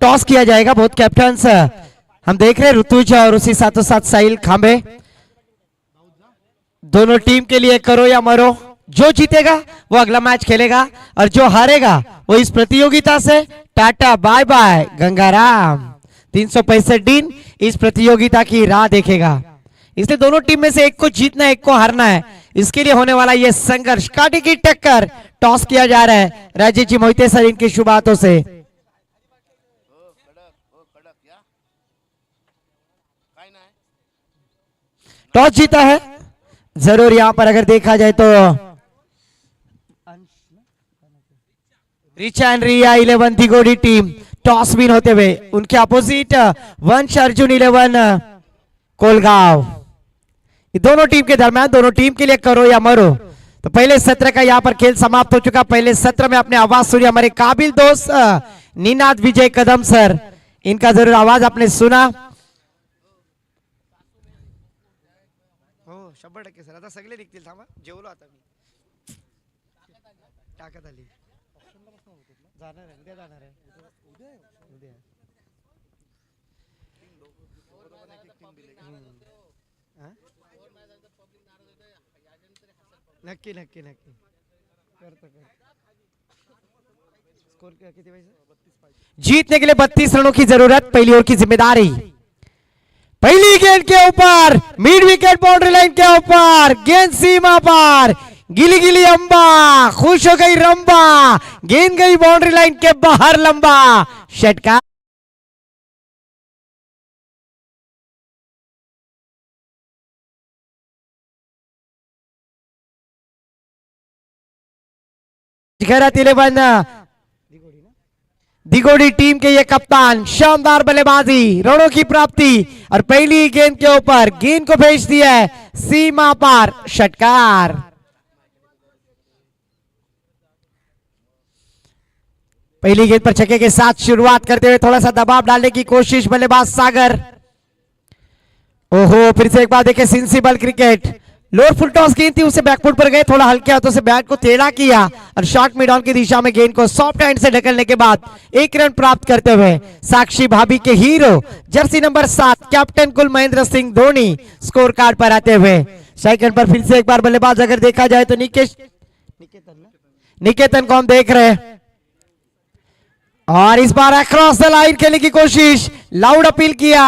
Toss किया जाएगा बहुत कैप्टन्स हम देख रहे हैं ऋतुज और उसी साथों साथ साहिल खांबे. दोनों टीम के लिए करो या मरो. जो जीतेगा वो अगला मैच खेलेगा और जो हारेगा वो इस प्रतियोगिता से टाटा बाय बाय गंगाराम. 365 दिन इस प्रतियोगिता की राह देखेगा. इसलिए दोनों टीम में से एक को जीतना है एक को हारना है. इसके लिए होने वाला ये संघर्ष, काटी की टक्कर, टॉस किया जा रहा है राजेश जी मोहिते सर इनकी शुभ हाथों से। टॉस जीता है जरूर यहां पर अगर देखा जाए तो रिचा एंड रिया 11 दिगोडी टीम टॉस विन होते हुए, उनके अपोजिट वंश अर्जुन 11 कोलगांव। ये दोनों टीम के दरमियान, दोनों टीम के लिए करो या मरो। तो पहले सत्र का यहाँ पर खेल समाप्त हो चुका। पहले सत्र में अपने आवाज सुनी हमारे काबिल दोस्त निनाद विजय कदम सर, इनका जरूर आवाज आपने सुना। 100% सर, आता सगळे निघतील, थांबा जेवलो आता मी, टाकत आली, जाणार आहे उद्या, जाणार आहे उद्या, नक्की नक्की नक्की करतो। स्कोर किती पाहिजे? जीतने के लिए 32 रनों की जरूरत। पहली ओवर की जिम्मेदारी, पहली गेंद के ऊपर, मिड विकेट बाउंड्री लाइन के ऊपर, गेंद सीमा पार, गिली गिली अंबा, खुश हो गई रंबा, गेंद गई बाउंड्री लाइन के बाहर लंबा, षटकार। घरात 11 दिगोडी टीम के ये कप्तान, शानदार बल्लेबाजी, रनों की प्राप्ति और पहली गेंद के ऊपर गेंद को भेज दिया है सीमा पार, षटकार। पहली गेंद पर छक्के के साथ शुरुआत करते हुए थोड़ा सा दबाव डालने की कोशिश बल्लेबाज सागर। ओहो, फिर से एक बार देखें सिंसिबल क्रिकेट, लोअर फुल टॉस गेंद थी, उसे बैकफुट पर गए, थोड़ा हल्के हाथों से बैट को टेढ़ा किया और शॉर्ट मिड ऑन की दिशा में गेंद को सॉफ्ट हैंड से ढकलने के बाद 1 रन प्राप्त करते हुए साक्षी भाभी के हीरो जर्सी नंबर 7 कैप्टन कुल महेंद्र सिंह धोनी स्कोर कार्ड पर आते हुए। सेकंड पर फिर से एक बार बल्लेबाज अगर देखा जाए तो निकेतन को हम देख रहे हैं और इस बार अक्रॉस द लाइन खेलने की कोशिश, लाउड अपील किया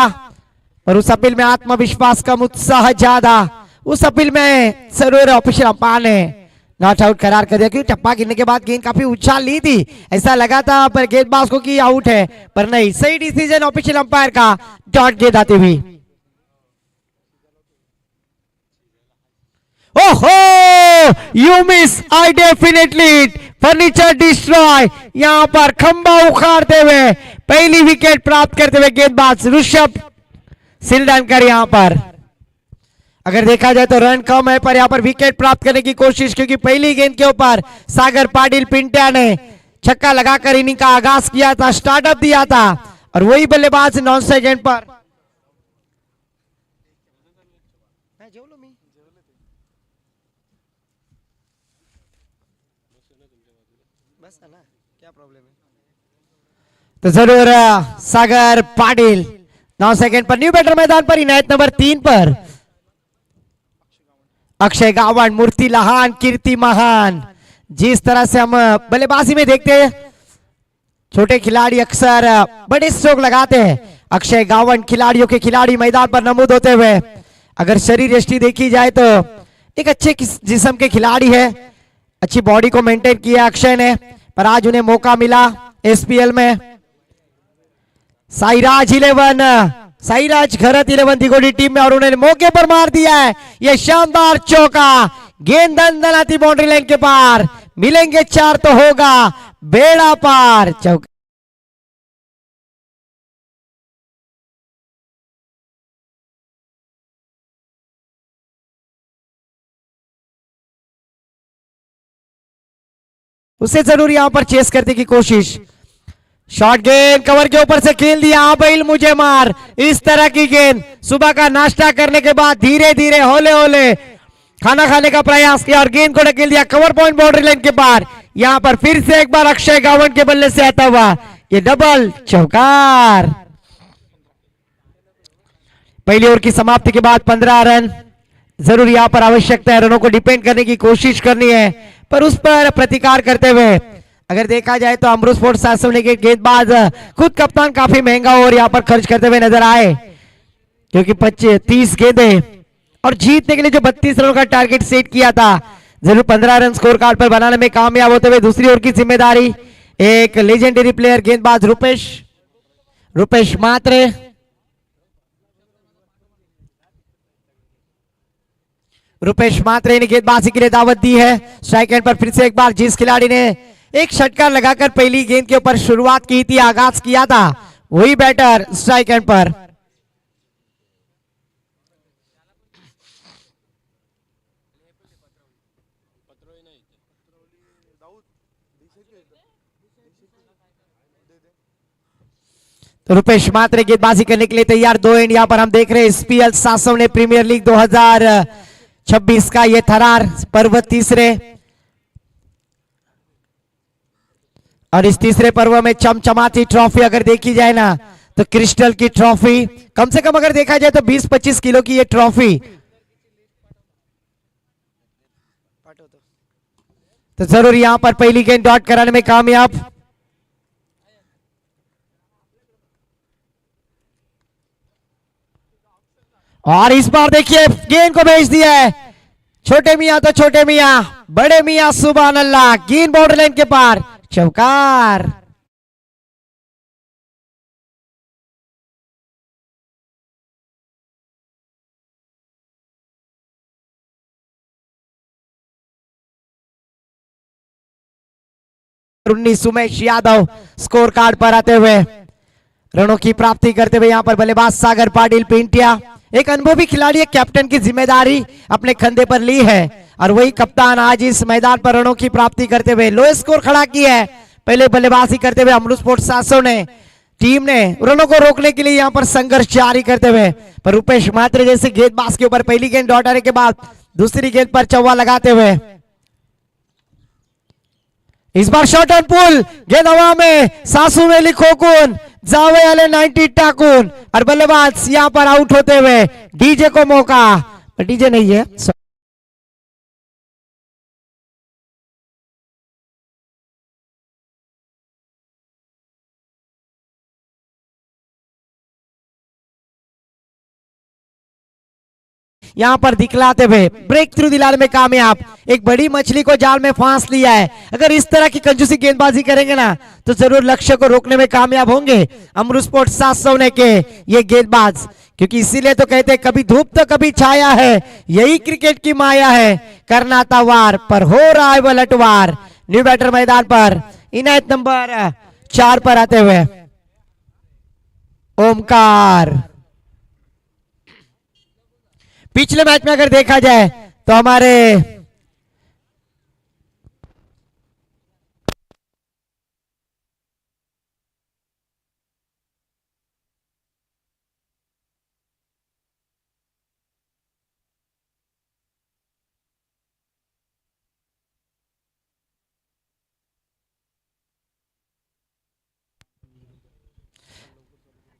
और उस अपील में आत्मविश्वास कम, उत्साह ज्यादा। उस अपील में जरूर ऑफिशियल अंपायर ने नॉट आउट करार कर दिया, क्योंकि टप्पा गिरने के बाद गेंद काफी उछाल ली थी, ऐसा लगा था पर गेंदबाज को कि आउट है, पर नहीं, सही डिसीजन ऑफिशियल अंपायर का, डॉट गेंद आती हुई। ओहो, you miss, I definitely, furniture destroy, यहां पर खंबा उखाड़ते हुए पहली विकेट प्राप्त करते हुए गेंदबाज ऋषभ सिलडनकर। यहां पर अगर देखा जाए तो रन कम है पर यहां पर विकेट प्राप्त करने की कोशिश, क्योंकि पहली गेंद के ऊपर सागर पाटिल पिंटिया ने छक्का लगाकर इनिंग का आगाज किया था, स्टार्टअप दिया था और वही बल्लेबाज 9 सेकंड पर तो जरूर सागर पाटिल 9 सेकंड पर न्यू बैटर मैदान पर, इनायत नंबर 3 पर अक्षय गावड़, मूर्ति लहान, कीर्ति महान। जिस तरह से हम बल्लेबाजी में देखते हैं छोटे खिलाड़ी अक्सर बड़े स्ट्रोक लगाते हैं, अक्षय गावड़ खिलाड़ियों के खिलाड़ी मैदान पर नमूद होते हुए अगर शरीर यष्टि देखी जाए तो एक अच्छे जिस्म के खिलाड़ी है, अच्छी बॉडी को मेंटेन किया अक्षय ने, पर आज उन्हें मौका मिला एसपीएल में। साईराज 11, साईराज घरत 11 दिगोडी टीम में और उन्होंने मौके पर मार दिया है ये शानदार चौका, गेंद दंदनाती बाउंड्री लाइन के पार, मिलेंगे 4 तो होगा बेड़ा पार। चौका उसे जरूर यहां पर चेस करने की कोशिश, शॉर्ट गेंद कवर के ऊपर से खेल दिया, बैल मुझे मार, इस तरह की गेंद सुबह का नाश्ता करने के बाद धीरे धीरे होले होले खाना खाने का प्रयास किया और गेंद को ढकेल दिया कवर पॉइंट बाउंड्री लाइन के पार। यहां पर फिर से एक बार अक्षय गावड़ के बल्ले से आता हुआ ये डबल चौकार। पहली ओवर की समाप्ति के बाद 15 रन, जरूर यहां पर आवश्यकता है रनों को डिपेंड करने की कोशिश करनी है, पर उस पर प्रतिकार करते हुए अगर देखा जाए तो अमृत स्पोर्ट्स 7 के गेंदबाज खुद कप्तान काफी महंगा ओवर यहां पर खर्च करते हुए नजर आए, क्योंकि 30 गेंदें और जीतने के लिए जो 32 रनों का टारगेट सेट किया था, जरूर 15 रन स्कोर कार्ड पर बनाने में कामयाब होते हुए दूसरी ओर की जिम्मेदारी एक लेजेंडरी प्लेयर गेंदबाज रुपेश मात्रे। रुपेश मात्रे ने गेंदबाजी के लिए दावत दी है। स्ट्राइक एंड पर फिर से एक बार जिस खिलाड़ी ने एक षटकार लगाकर पहली गेंद के ऊपर शुरुआत की थी, आगाज किया था, वही बैटर स्ट्राइक एंड पर। तो रुपेश मात्रे गेंदबाजी करने के लिए तैयार। 2 एंड यहां पर हम देख रहे हैं एसपीएल सासव ने प्रीमियर लीग 2026 का ये थरार पर्व तीसरे, और इस तीसरे पर्व में चमचमाती ट्रॉफी अगर देखी जाए ना तो क्रिस्टल की ट्रॉफी, कम से कम अगर देखा जाए तो 20-25 किलो की ये ट्रॉफी, तो जरूर यहां पर पहली गेंद डॉट कराने में कामयाब। और इस बार देखिए गेंद को भेज दिया है छोटे मियां, तो छोटे मियां बड़े मियां सुभान अल्लाह, गेंद बॉर्डर लाइन के पार, चौकार। उन्नीस उमेश यादव स्कोर कार्ड पर आते हुए रनों की प्राप्ति करते हुए यहां पर बल्लेबाज सागर पाटिल पिंटिया, एक अनुभवी खिलाड़ी, एक कैप्टन की जिम्मेदारी अपने कंधे पर ली है, और वही कप्तान आज इस मैदान पर रनों की प्राप्ति करते हुए लोएस्ट स्कोर खड़ा किया है। पहले बल्लेबाजी करते हुए अमृत स्पोर्ट्स सासव ने टीम ने रनों को रोकने के लिए यहां पर संघर्ष जारी करते हुए, पर रुपेश मात्रे जैसे गेंदबाज के ऊपर पहली गेंद डॉट आने के बाद दूसरी गेंद पर चौवा लगाते हुए इस बार शॉट ऑन पुल, गेंद हवा में, सासू में लिखो कौन, जावे वाले 90 टाकून, और बल्लेबाज यहां पर आउट होते हुए डीजे को मौका, डीजे नहीं है, यहां पर दिखलाते हुए ब्रेक थ्रू दिलाने में कामयाब, एक बड़ी मछली को जाल में फांस लिया है। अगर इस तरह की कंजूसी गेंदबाजी करेंगे ना तो जरूर लक्ष्य को रोकने में कामयाब होंगे अमृत स्पोर्ट्स 700 के ये गेंदबाज, क्योंकि इसीलिए तो कहते हैं कभी धूप तो कभी छाया है, यही क्रिकेट की माया है, करना था वार पर हो रहा है पलटवार। न्यू बैटर मैदान पर इनायत नंबर 4 पर आते हुए ओमकार। पिछले मैच में अगर देखा जाए तो हमारे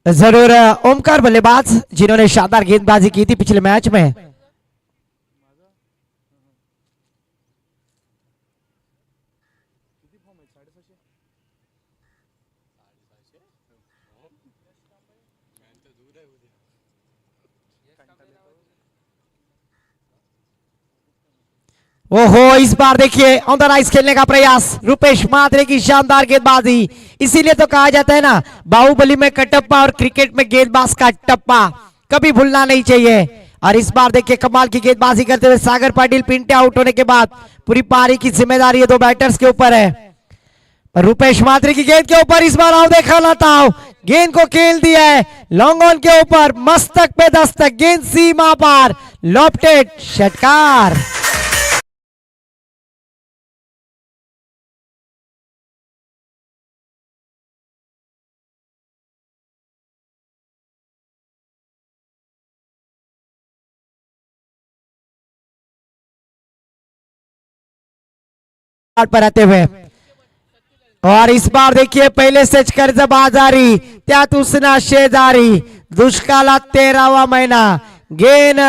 जरूर ओमकार बल्लेबाज जिन्होंने शानदार गेंदबाजी की थी पिछले मैच में, ओहो इस बार देखिए ऑन द राइज खेलने का प्रयास, रुपेश मात्रे की शानदार गेंदबाजी, इसीलिए तो कहा जाता है ना बाहुबली में कटप्पा और क्रिकेट में गेंदबाज का टप्पा कभी भूलना नहीं चाहिए। और इस बार देखिए कमाल की गेंदबाजी करते हुए सागर पाटिल पिंटे आउट होने के बाद पूरी पारी की जिम्मेदारी ये 2 बैटर्स के ऊपर है। रुपेश मात्रे की गेंद के ऊपर इस बार आओ देखा लाता, गेंद को खेल दिया है लॉन्ग ऑन के ऊपर, मस्तक पे दस्तक, गेंद सीमा पार, लॉफ्टेड षटकार। पर आते हुए और इस बार देखिए पहले से कर्ज बाजारी त्यात उसना शेजारी, दुष्काळात 13वा महिना, गेन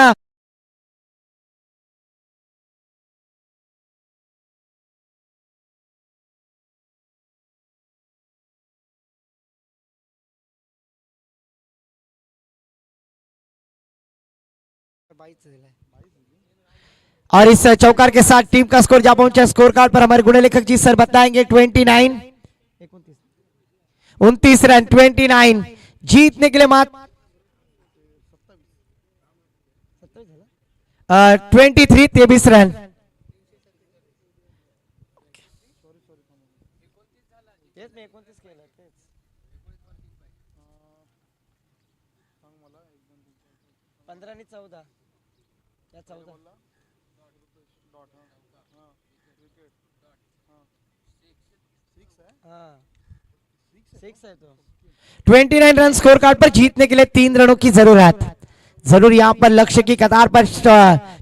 और इस चौकार के साथ टीम का स्कोर जा पहुंचा स्कोर कार्ड पर हमारे गुण लेखक जी सर बताएंगे 29 रन 29 जीतने के लिए मात्र 23 रन। हाँ 29 रन स्कोर कार्ड पर जीतने के लिए 3 रनों की जरूरत। जरूर यहां पर लक्ष्य की कतार पर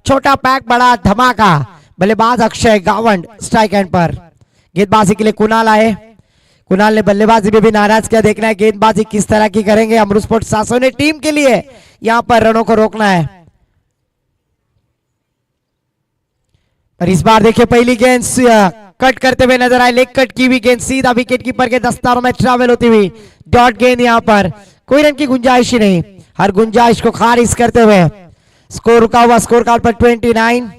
छोटा पैक बड़ा धमाका। बल्लेबाज अक्षय गावंड स्ट्राइक एंड पर। गेंदबाजी के लिए कुणाल आए। कुणाल ने बल्लेबाजी में भी नाराज किया। देखना है गेंदबाजी किस तरह की करेंगे। अमृत स्पोर्ट्स सासों ने टीम के लिए यहां पर रनों को रोकना है। पर इस बार देखिए पहली गेंद कट करते हुए नजर आए। लेग कट की हुई गेंद सीधा विकेट कीपर के दस्तारों में ट्रैवल होती हुई डॉट गेंद। यहां पर कोई रन की गुंजाइश ही नहीं। हर गुंजाइश को खारिज करते हुए स्कोर रुका हुआ स्कोर कार्ड पर 29।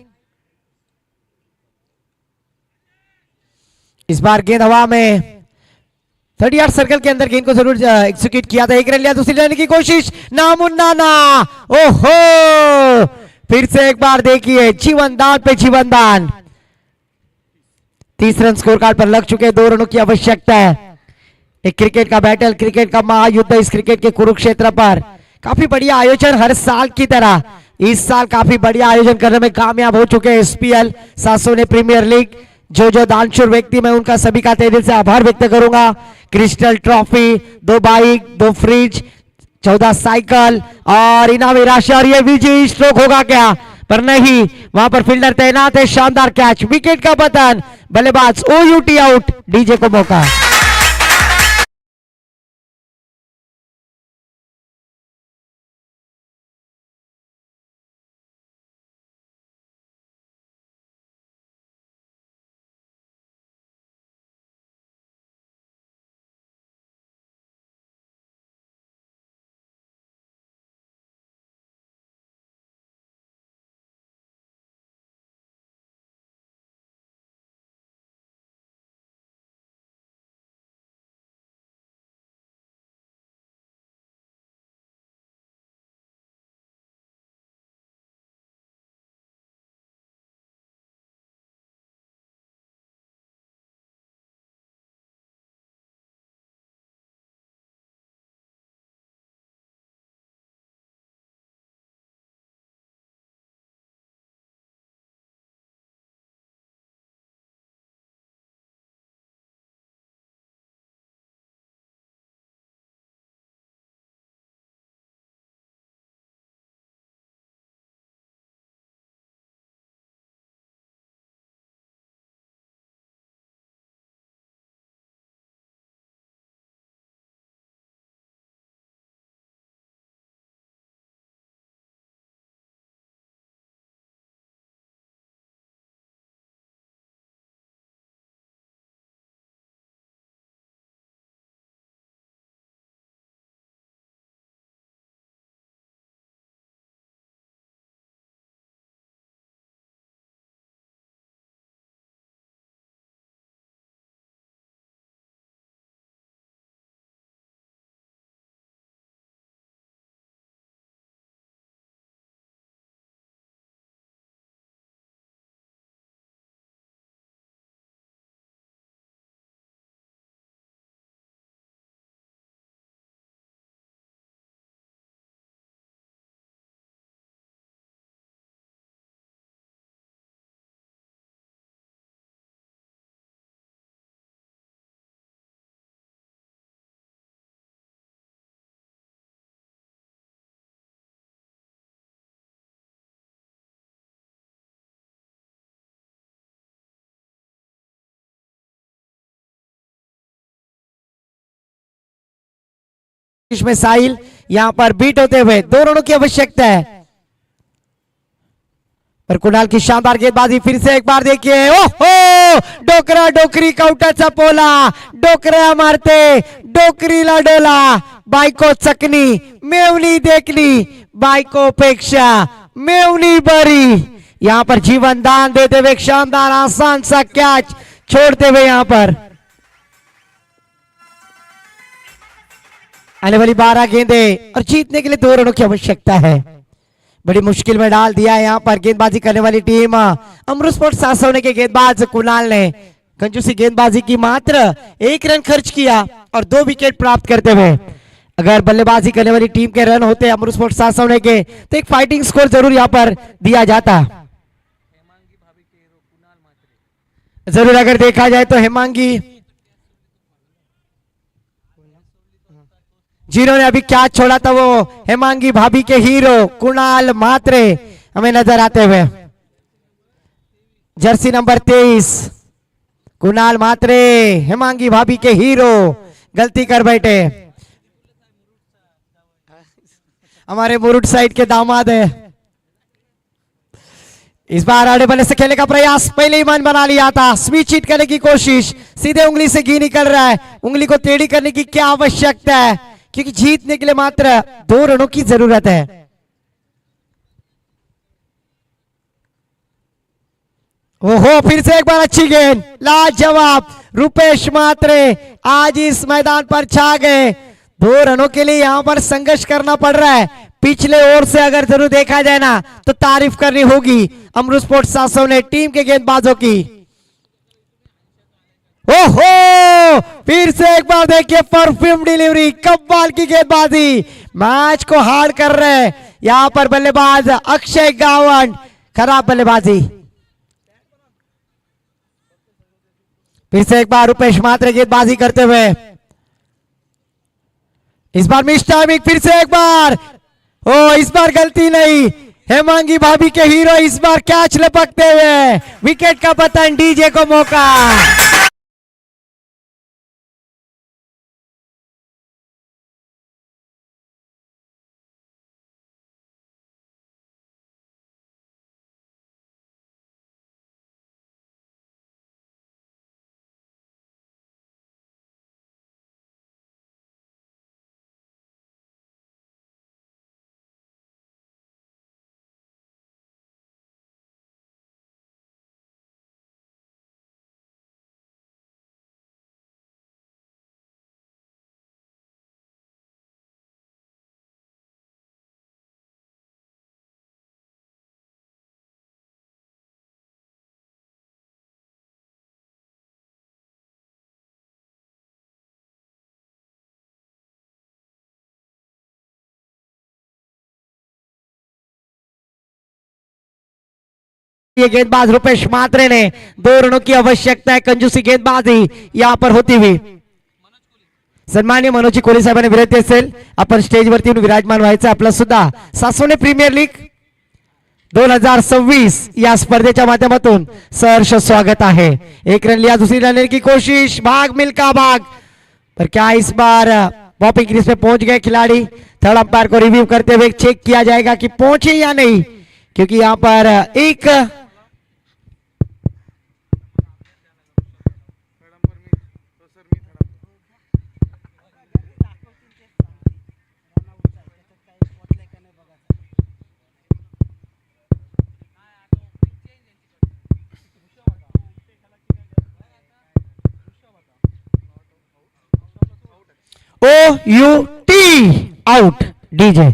इस बार गेंद हवा में 30 यार्ड सर्कल के अंदर गेंद को जरूर एग्जीक्यूट किया था। एक रन लिया। दूसरी लेने की कोशिश नामुन्नाना। ओहो फिर से एक बार देखिए जीवन दान पे जीवन दान। 30 रन स्कोर कार्ड पर लग चुके 2 रनों की आवश्यकता है। एक क्रिकेट का बैटल क्रिकेट का महायुद्ध इस क्रिकेट के कुरुक्षेत्र पर। काफी बढ़िया आयोजन हर साल की तरह इस साल काफी बढ़िया आयोजन करने में कामयाब हो चुके हैं SPL सासों ने प्रीमियर लीग। जो दानशूर व्यक्ति मैं उनका सभी का तहे दिल से आभार व्यक्त करूंगा। Crystal trophy 2 bike 2 fridge 14 cycle और इनामी राशि। और ये विजयी स्ट्रोक होगा क्या? पर नहीं वहां पर फील्डर तैनात है। शानदार कैच विकेट का पतन। बल्लेबाज OUT आउट। डीजे को मौका। में साहिल यहां पर बीट होते हुए 2 रनों की आवश्यकता है। पर कुणाल की शानदार गेंदबाजी फिर से एक बार देखिए। ओहो डोकरा डोकरी काउंटरचा पोला। डोकऱ्या मारते डोकरीला डोला। बायको चकनी मेवणी देखली बायको पेक्षा मेवणी बरी। यहाँ पर जीवन दान देते हुए शानदार आसान सा कैच छोड़ते हुए यहाँ पर आने वाली 12 गेंदें और जीतने के लिए 2 रनों की आवश्यकता है। बड़ी मुश्किल में डाल दिया है यहाँ पर गेंदबाजी करने वाली टीम। अमृत स्पोर्ट्स सासोने के गेंदबाज कुणाल ने कंजूसी गेंदबाजी की मात्र 1 रन खर्च किया और 2 विकेट प्राप्त करते हुए अगर बल्लेबाजी करने वाली टीम के रन होते अमृत स्पोर्ट्स सासोने के तो एक फाइटिंग स्कोर जरूर यहाँ पर दिया जाता। जरूर अगर देखा जाए तो हेमांगी जिन्होंने अभी कैच छोड़ा था वो हेमांगी भाभी के हीरो कुणाल मात्रे हमें नजर आते हुए। जर्सी नंबर 23 कुणाल मात्रे हेमांगी भाभी के हीरो गलती कर बैठे, हमारे मुरुड साइड के दामाद है। इस बार आड़े बल्ले से खेलने का प्रयास, पहले ही मन बना लिया था, स्विच हिट करने की कोशिश, सीधे उंगली से घी निकल रहा है। उंगली को टेढ़ी करने की क्या आवश्यकता है क्योंकि जीतने के लिए मात्र 2 रनों की जरूरत है। ओहो फिर से एक बार अच्छी गेंद, लाजवाब रुपेश मात्रे आज इस मैदान पर छा गए। 2 रनों के लिए यहां पर संघर्ष करना पड़ रहा है। पिछले ओवर से अगर जरूर देखा जाए ना तो तारीफ करनी होगी अमृत स्पोर्ट्स सासों ने टीम के गेंदबाजों की। ओहो फिर से एक बार देखिए परफ्यूम डिलीवरी, कव्वाल की गेंदबाजी, मैच को हार्ड कर रहे हैं यहां पर बल्लेबाज अक्षय गावंड। खराब बल्लेबाजी, फिर से एक बार रुपेश मात्रे गेंदबाजी करते हुए, इस बार मिस टाइमिंग, फिर से एक बार, ओ इस बार गलती नहीं, हेमांगी भाभी के हीरो इस बार कैच लपकते हुए, विकेट का पतन, डीजे को मौका। ये गेंदबाज रुपेश मात्रे ने 2 रनों की आवश्यकता है, कंजूसी गेंदबाजी यहां पर होती हुई। सन्मान्य मनोजी कोहली साहेबांनी विनंती असेल आपण स्टेजवरती विराजमान व्हायचं। आपलं सुद्धा सासोने प्रीमियर लीग 2026 या स्पर्धेच्या माध्यमातून सहर्ष स्वागत है। 1 रन लिया, दूसरी रन की कोशिश, भाग मिल्खा भाग, पर क्या इस बार बॉपिंग क्रीज पे पहुंच गए खिलाड़ी। थर्ड अंपायर को रिव्यू करते हुए चेक किया जाएगा कि पहुंचे या नहीं, क्योंकि यहां पर एक OUT आउट डीजे।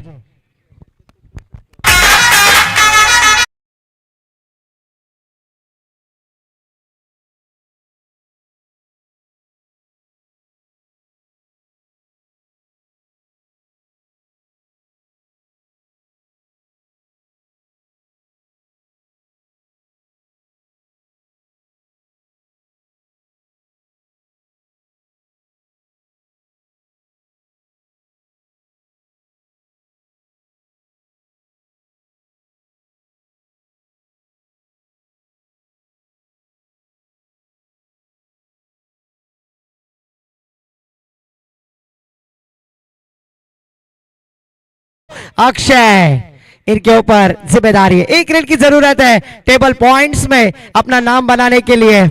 अक्षय, इनके ऊपर जिम्मेदारी है, 1 रन की जरूरत है टेबल पॉइंट्स में अपना नाम बनाने के लिए।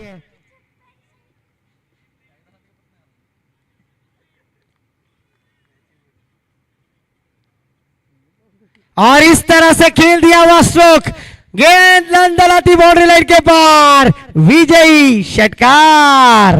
और इस तरह से खेल दिया हुआ स्ट्रोक, गेंद लंदलाती बाउंड्री लाइन के पार, विजयी षटकार।